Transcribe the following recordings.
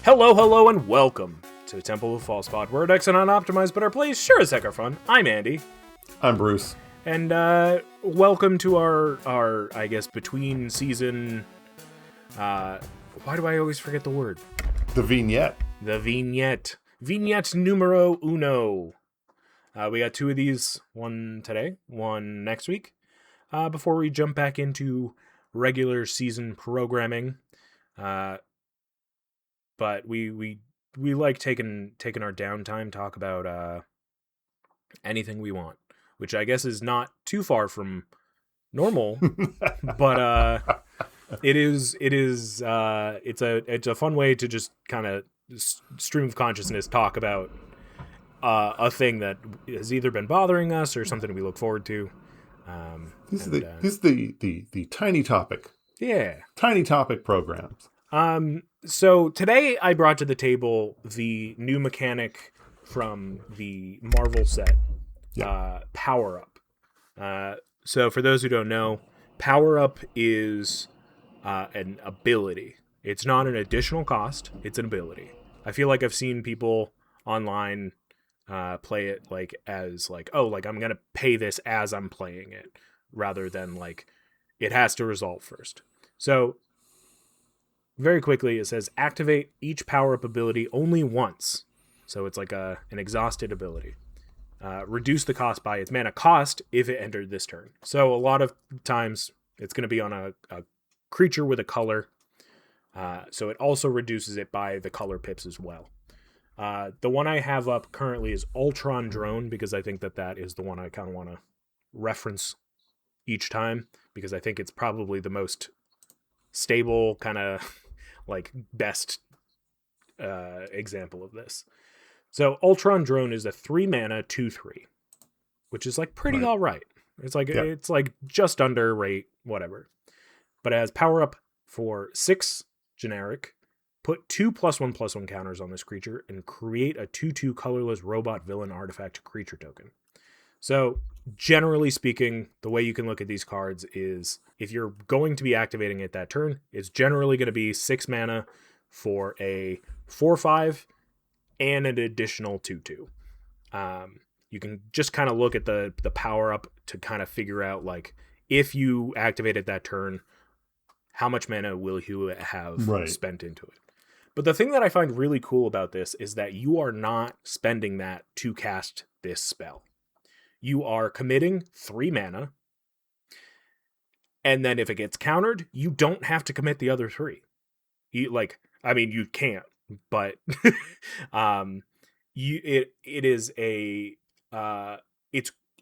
Hello, hello, and welcome to Temple of False Pod, where our decks are not optimized, but our plays sure as heck are fun. I'm Andy. I'm Bruce. And welcome to our I guess, between season... why do I always forget the word? The vignette. The vignette. Vignette numero uno. We got two of these, one today, one next week, before we jump back into regular season programming. But we like taking our downtime, talk about anything we want, which I guess is not too far from normal, but it's a fun way to just kind of stream of consciousness talk about a thing that has either been bothering us or something we look forward to. This is the tiny topic. Yeah. Tiny topic programs. So today I brought to the table the new mechanic from the Marvel set, Power Up. So for those who don't know, Power Up is an ability. It's not an additional cost. It's an ability. I feel like I've seen people online play it as I'm gonna pay this as I'm playing it, rather than it has to resolve first. So very quickly, it says activate each power-up ability only once. So it's like an exhausted ability. Reduce the cost by its mana cost if it entered this turn. So a lot of times it's going to be on a creature with a color. So it also reduces it by the color pips as well. The one I have up currently is Ultron Drone, because I think that is the one I kind of want to reference each time, because I think it's probably the most stable, kind of best example of this. So Ultron Drone is a 3 mana 2/3, which is pretty all right. It's it's just under rate, whatever. But it has power up for 6 generic. Put 2 +1/+1 counters on this creature and create a 2/2 colorless robot villain artifact creature token. So generally speaking, the way you can look at these cards is if you're going to be activating it that turn, it's generally going to be 6 mana for a 4/5 and an additional 2/2. You can just kind of look at the power up to kind of figure out if you activate it that turn, how much mana will you have spent into it. But the thing that I find really cool about this is that you are not spending that to cast this spell. You are committing 3 mana, and then if it gets countered, you don't have to commit the other 3. You can't, but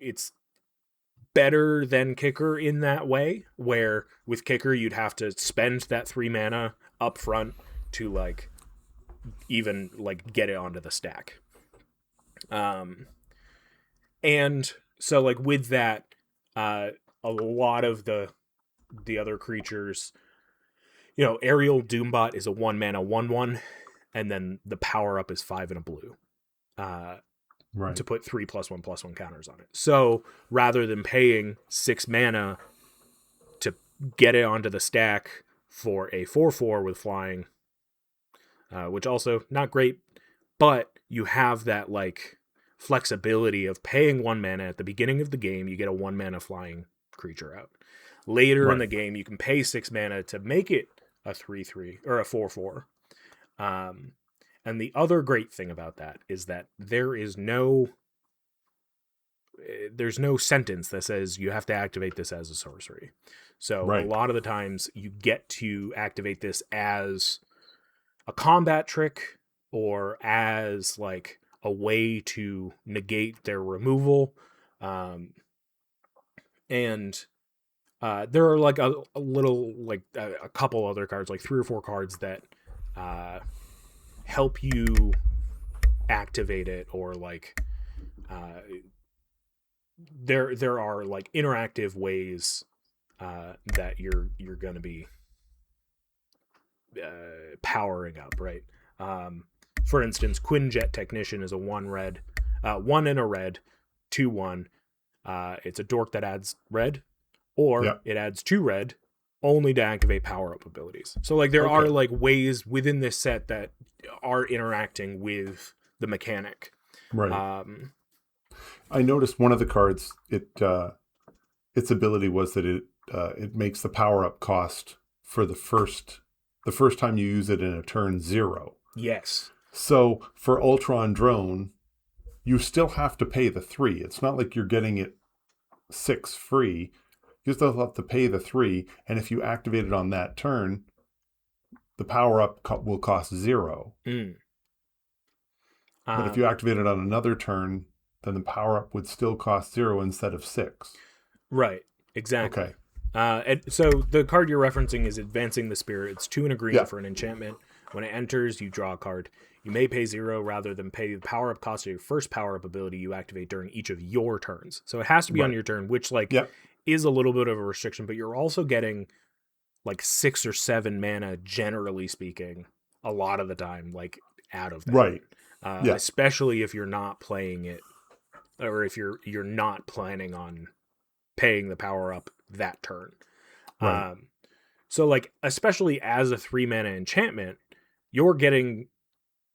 it's better than Kicker in that way, where with Kicker you'd have to spend that 3 mana up front to even get it onto the stack. And so with that, a lot of the other creatures, Aerial Doombot is a 1 mana 1/1, and then the power up is 5 and a blue. To put 3 +1/+1 counters on it. So rather than paying 6 mana to get it onto the stack for a 4/4 with flying, which also not great, but you have that flexibility of paying 1 mana at the beginning of the game. You get a 1 mana flying creature out. Later in the game, you can pay 6 mana to make it a 3/3 or a 4/4. And the other great thing about that is that there's no sentence that says you have to activate this as a sorcery. So a lot of the times you get to activate this as a combat trick or as a way to negate their removal. And there are a couple other cards, 3 or 4 cards that help you activate it, or there are interactive ways that you're going to be powering up, right? For instance, Quinjet Technician is a 1 red, 1 and a red, 2/1. It's a dork that adds red, or it adds 2 red only to activate power-up abilities. So like there are Okay. like ways within this set that are interacting with the mechanic. Right. I noticed one of the cards, its ability was that it makes the power up cost for the first time you use it in a turn 0. Yes. So for Ultron Drone, you still have to pay the 3. It's not like you're getting it 6 free. You still have to pay the 3, and if you activate it on that turn, the power up will cost 0. But if you activate it on another turn, then the power up would still cost 0 instead of 6. Right. Exactly. Okay. And so the card you're referencing is Advancing the Spirit. It's 2 and a green Yeah. for an enchantment. When it enters, you draw a card. You may pay 0 rather than pay the power-up cost of your first power-up ability you activate during each of your turns. So it has to be on Right. your turn, which like Yeah. is a little bit of a restriction, but you're also getting like 6 or 7 mana, generally speaking, a lot of the time, like out of that. Right. Yeah. Especially if you're not playing it, or if you're not planning on paying the power up that turn. Right. So like, especially as a 3 mana enchantment, you're getting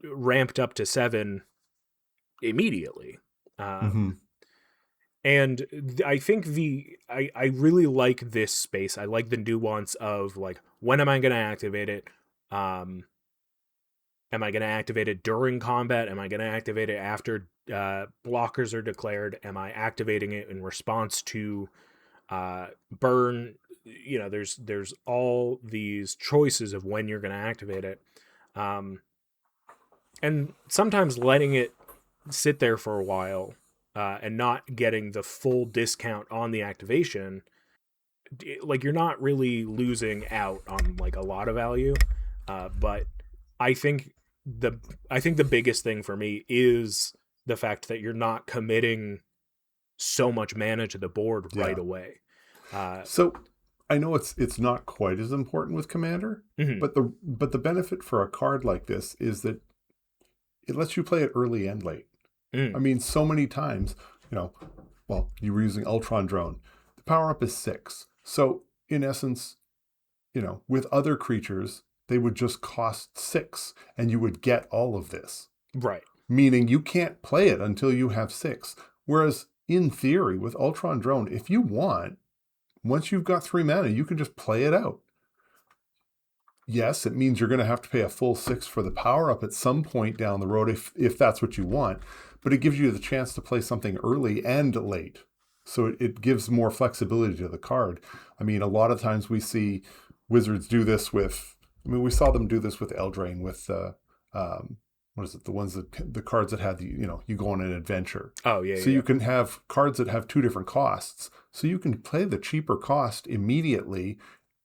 ramped up to 7 immediately. And I think I really like this space. I like the nuance of like, when am I going to activate it? Am I going to activate it during combat? Am I going to activate it after blockers are declared? Am I activating it in response to burn? You know, there's all these choices of when you're going to activate it. And sometimes letting it sit there for a while and not getting the full discount on the activation, like you're not really losing out on like a lot of value. But I think the biggest thing for me is the fact that you're not committing so much mana to the board right away. So I know it's not quite as important with Commander, but the benefit for a card like this is that it lets you play it early and late. I mean, so many times, well, you were using Ultron Drone. The power up is 6. So in essence, with other creatures, they would just cost 6 and you would get all of this. Right. Meaning you can't play it until you have 6. Whereas in theory, with Ultron Drone, if you want, once you've got 3 mana, you can just play it out. Yes, it means you're going to have to pay a full 6 for the power up at some point down the road if that's what you want. But it gives you the chance to play something early and late. So it gives more flexibility to the card. I mean, a lot of times we see Wizards do this with, we saw them do this with Eldraine with, what is it? The ones the cards that have you go on an adventure. Oh, yeah. So you can have cards that have 2 different costs. So you can play the cheaper cost immediately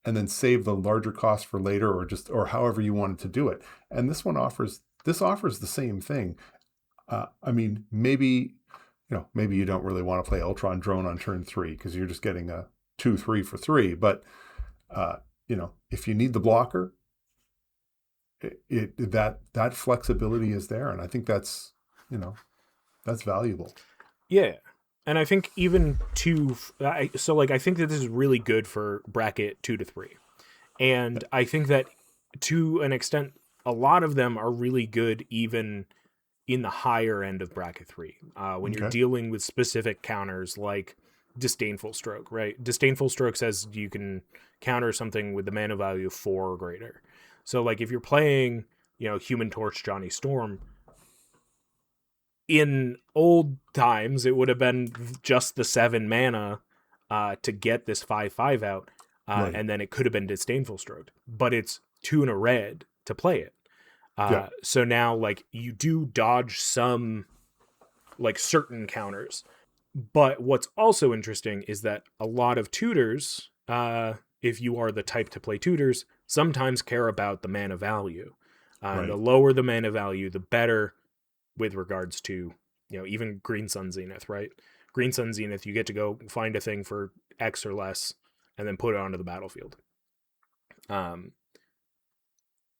and then save the larger cost for later, or however you wanted to do it. And this offers the same thing. I mean, maybe you don't really want to play Ultron Drone on turn 3 because you're just getting a 2/3 for 3. But if you need the blocker, that flexibility is there, and I think that's valuable. Yeah. And I think even I think that this is really good for bracket 2 to 3. And I think that to an extent, a lot of them are really good even in the higher end of bracket 3. When you're dealing with specific counters like Disdainful Stroke, right? Disdainful Stroke says you can counter something with the mana value of 4 or greater. So like if you're playing, Human Torch Johnny Storm, in old times, it would have been just the 7 mana to get this 5/5 out, Right. and then it could have been Disdainful Stroke. But it's 2 and a red to play it. So now, like, you do dodge some, like, certain counters. But what's also interesting is that a lot of tutors, if you are the type to play tutors, sometimes care about the mana value. Right. The lower the mana value, the better, with regards to, even Green Sun Zenith, right? Green Sun Zenith, you get to go find a thing for X or less and then put it onto the battlefield.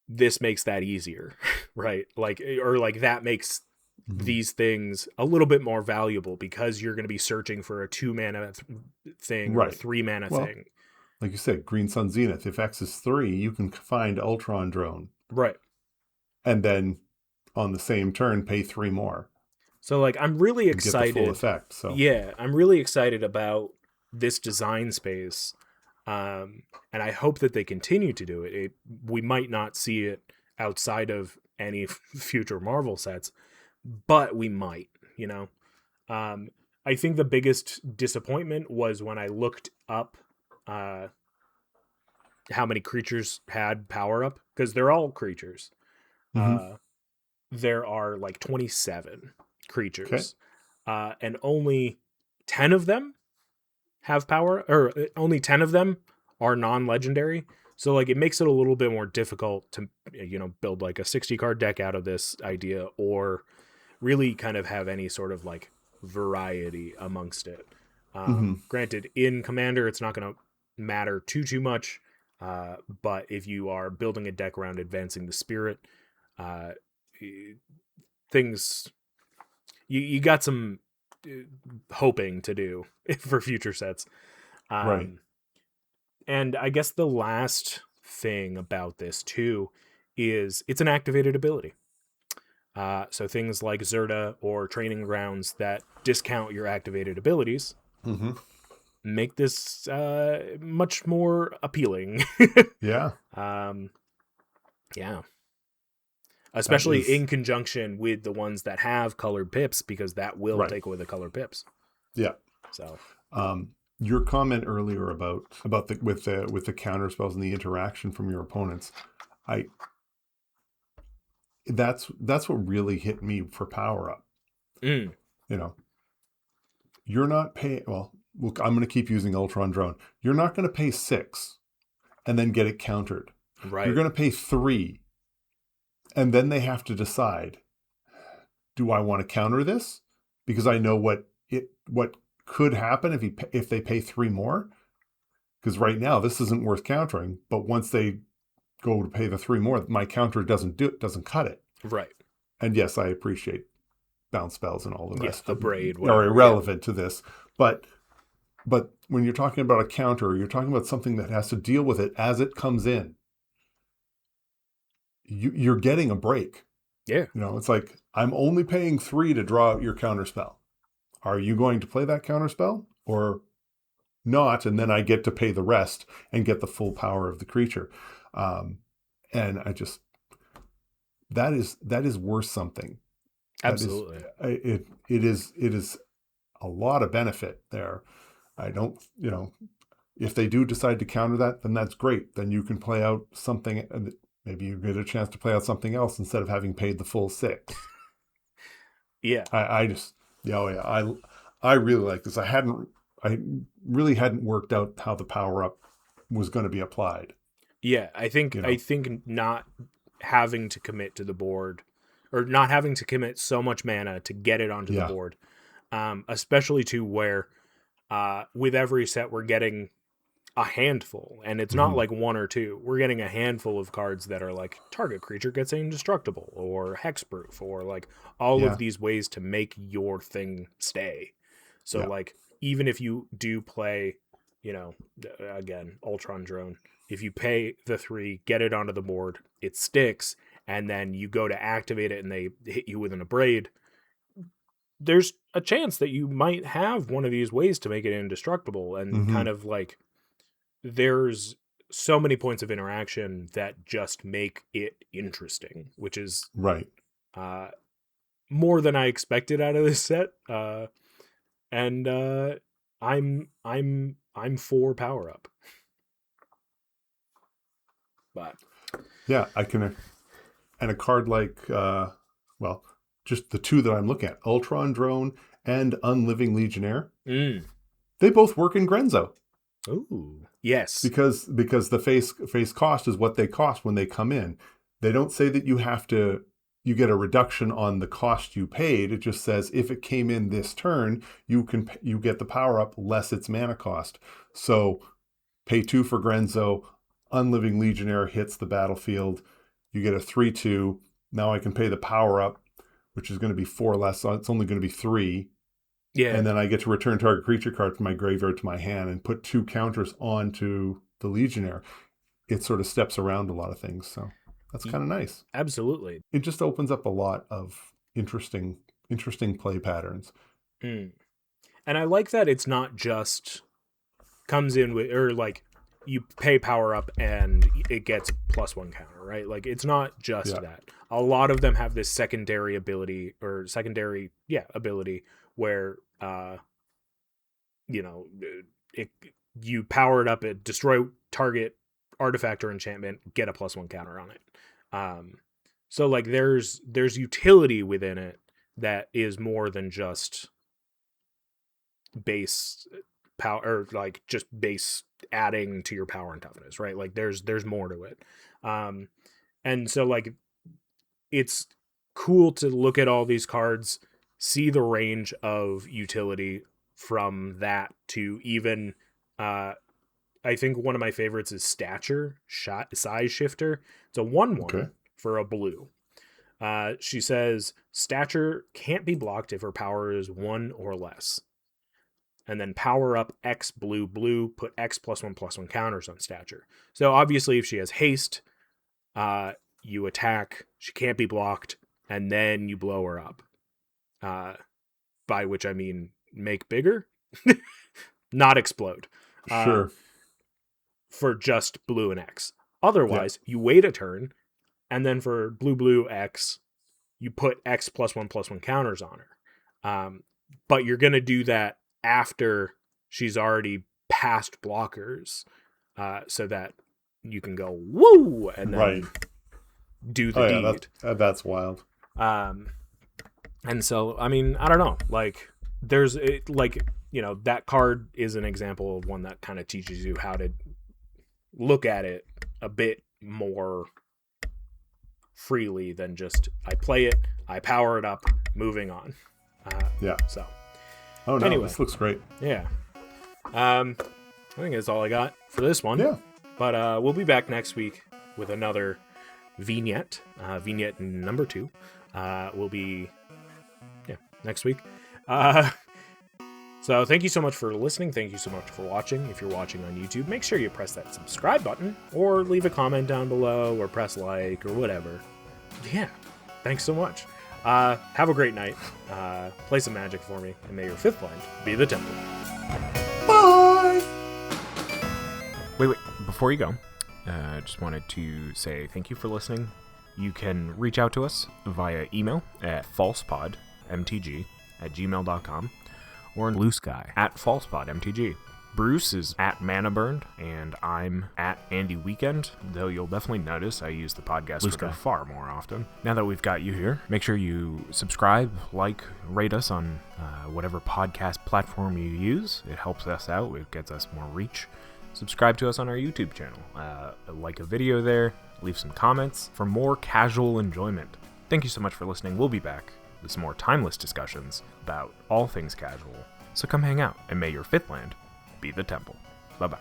This makes that easier, right? That makes these things a little bit more valuable because you're going to be searching for a 2 mana thing or a 3 mana thing. like you said, Green Sun Zenith. If X is 3, you can find Ultron Drone. Right. And then on the same turn, pay 3 more. So like I'm really And get the full excited. effect. So Yeah, I'm really excited about this design space. And I hope that they continue to do it. We might not see it outside of any future Marvel sets, but we might, you know. I think the biggest disappointment was when I looked up how many creatures had power up, because they're all creatures. mm-hmm. There are like 27 Okay. creatures, and only 10 of them have power, or only 10 of them are non-legendary. So like it makes it a little bit more difficult to, you know, build like a 60 card deck out of this idea, or really kind of have any sort of like variety amongst it. Mm-hmm. Granted, in Commander, it's not going to matter too much. But if you are building a deck around advancing the spirit, uh, things you got some hoping to do for future sets. Right. And I guess the last thing about this too is it's an activated ability. So things like Zerta or Training Grounds that discount your activated abilities Mm-hmm. make this much more appealing. Yeah. Yeah. That Especially is in conjunction with the ones that have colored pips, because that will right. take away the colored pips. Yeah. So Your comment earlier about the with the counter spells and the interaction from your opponents, that's what really hit me for power up. mm, You know, you're not paying. Well, look, I'm going to keep using Ultron Drone. You're not going to pay 6 and then get it countered. You're right. going to pay 3, and then they have to decide: do I want to counter this because I know what could happen if they pay 3 more? Because right now this isn't worth countering, but once they go to pay the 3 more, my counter doesn't cut it. Right. And yes, I appreciate bounce spells and all the Yeah, rest the of braid, them are whatever. irrelevant to this. But when you're talking about a counter, you're talking about something that has to deal with it as it comes in. You're getting a break. Yeah. You know, it's like, I'm only paying 3 to draw out your counter spell. Are you going to play that counter spell or not? And then I get to pay the rest and get the full power of the creature. And I just, that is worth something. That is, Absolutely. it is a lot of benefit there. I don't, you know, if they do decide to counter that, then that's great. Then you can play out something. Maybe you get a chance to play out something else instead of having paid the full 6. Yeah. I just, yeah, oh yeah, I really like this. I really hadn't worked out how the power up was going to be applied. Yeah. I You know, think not having to commit to the board, or not having to commit so much mana to get it onto the yeah, board, especially to where with every set we're getting a handful, and it's not mm-hmm. like 1 or 2. We're getting a handful of cards that are like target creature gets indestructible or hexproof, or like all of Yeah, these ways to make your thing stay. So yeah, like even if you do play, you know, again, Ultron Drone, if you pay the 3, get it onto the board, it sticks, and then you go to activate it and they hit you with an abrade, there's a chance that you might have one of these ways to make it indestructible, and mm-hmm. kind of like there's so many points of interaction that just make it interesting, which is Right. uh, more than I expected out of this set. And I'm for power up, but Yeah, I can, and a card like, well, just the 2 that I'm looking at, Ultron Drone and Unliving Legionnaire, they both work in Grenzo. Ooh, yes, Because the face cost is what they cost when they come in. They don't say that you get a reduction on the cost you paid. It just says if it came in this turn, you get the power up less its mana cost. So pay 2 for Grenzo, Unliving Legionnaire hits the battlefield. You get a 3/2. Now I can pay the power up, which is going to be 4 less. So it's only going to be 3. yeah, And then I get to return target creature card from my graveyard to my hand and put 2 counters onto Legionnaire, it sort of steps around a lot of things. So that's kind of nice. Absolutely. It just opens up a lot of interesting play patterns. And I like that it's not just comes in with, or like you pay power up and it gets +1 counter, right? Like it's not just that. A lot of them have this secondary ability where you power it up, it destroy target artifact or enchantment, get a +1 counter on it. So like there's utility within it that is more than just base power, or like just base adding to your power and toughness, right? Like there's more to it. And so like it's cool to look at all these cards, see the range of utility from that to even I think one of my favorites is Stature Size Shifter. It's a 1/1 for a blue. She says Stature can't be blocked if her power is 1 or less. And then power up X blue, put X +1/+1 counters on Stature. So obviously if she has haste, you attack, she can't be blocked, and then you blow her up. By which I mean make bigger, not explode. Sure. For just blue and X. Otherwise, you wait a turn, and then for blue X, you put X +1/+1 counters on her. But you're going to do that after she's already past blockers, so that you can go woo and then do the deed. That's wild. And so I mean, I don't know, like there's like, you know, that card is an example of one that kind of teaches you how to look at it a bit more freely than just I play it, I power it up, moving on. So oh no, anyway, this looks great. I think that's all I got for this one. But we'll be back next week with another vignette. Vignette number 2 will be next week. So thank you so much for listening. Thank you so much for watching. If you're watching on YouTube, make sure you press that subscribe button or leave a comment down below or press like or whatever. Thanks so much. Have a great night. Play some magic for me, and may your 5th land be the temple. Bye! Wait, before you go, I just wanted to say thank you for listening. You can reach out to us via email at falsepodmtg@gmail.com or Blue Sky @falsepodmtg. Bruce is @manaburned, and I'm @AndyWeekend, though you'll definitely notice I use the podcast Twitter far more often. Now that we've got you here, make sure you subscribe, like, rate us on whatever podcast platform you use. It helps us out. It gets us more reach. Subscribe to us on our YouTube channel. Like a video there. Leave some comments for more casual enjoyment. Thank you so much for listening. We'll be back with some more timeless discussions about all things casual. So come hang out, and may your 5th land be the temple. Bye-bye.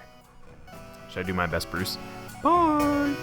Should I do my best, Bruce? Bye!